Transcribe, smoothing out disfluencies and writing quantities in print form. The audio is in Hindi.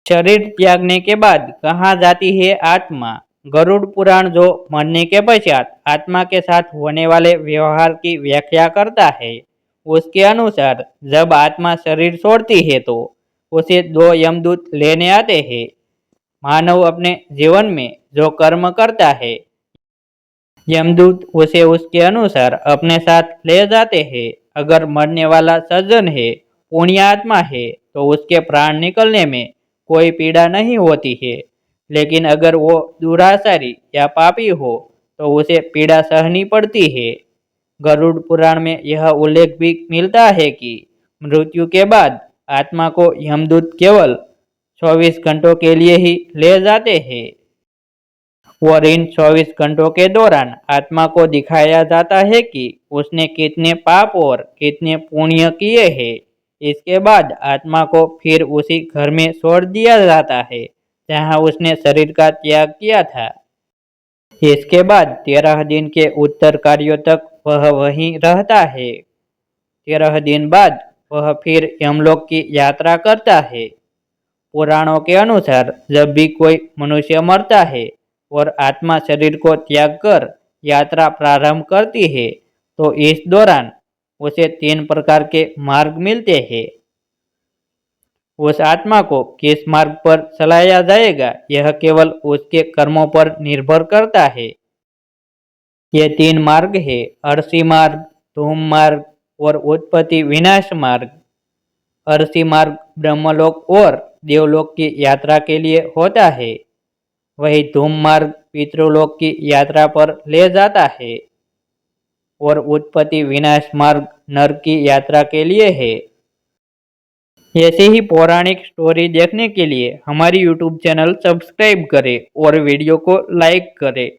शरीर त्यागने के बाद कहाँ जाती है आत्मा? गरुड़ पुराण जो मरने के पश्चात आत्मा के साथ होने वाले व्यवहार की व्याख्या करता है, उसके अनुसार जब आत्मा शरीर छोड़ती है तो उसे दो यमदूत लेने आते हैं। मानव अपने जीवन में जो कर्म करता है, यमदूत उसे उसके अनुसार अपने साथ ले जाते हैं। अगर मरने वाला सज्जन है, पुण्य आत्मा है, तो उसके प्राण निकलने में कोई पीड़ा नहीं होती है। लेकिन अगर वो दुराचारी या पापी हो तो उसे पीड़ा सहनी पड़ती है। गरुड़ पुराण में यह उल्लेख भी मिलता है कि मृत्यु के बाद आत्मा को यमदूत केवल 24 घंटों के लिए ही ले जाते हैं और इन 24 घंटों के दौरान आत्मा को दिखाया जाता है कि उसने कितने पाप और कितने पुण्य किए हैं। इसके बाद आत्मा को फिर उसी घर में छोड़ दिया जाता है जहां उसने शरीर का त्याग किया था। इसके बाद 13 दिन के उत्तर कार्यों तक वह वहीं रहता है। 13 दिन बाद वह फिर यमलोक की यात्रा करता है। पुराणों के अनुसार जब भी कोई मनुष्य मरता है और आत्मा शरीर को त्याग कर यात्रा प्रारंभ करती है, तो इस दौरान उसे 3 प्रकार के मार्ग मिलते हैं। उस आत्मा को किस मार्ग पर चलाया जाएगा, यह केवल उसके कर्मों पर निर्भर करता है। ये 3 मार्ग है: अर्षि मार्ग, धूम मार्ग और उत्पत्ति विनाश मार्ग। अर्षि मार्ग ब्रह्मलोक और देवलोक की यात्रा के लिए होता है, वही धूम मार्ग पितृलोक की यात्रा पर ले जाता है और उत्पत्ति विनाश मार्ग नरक की यात्रा के लिए है। ऐसे ही पौराणिक स्टोरी देखने के लिए हमारी यूट्यूब चैनल सब्सक्राइब करें और वीडियो को लाइक करें।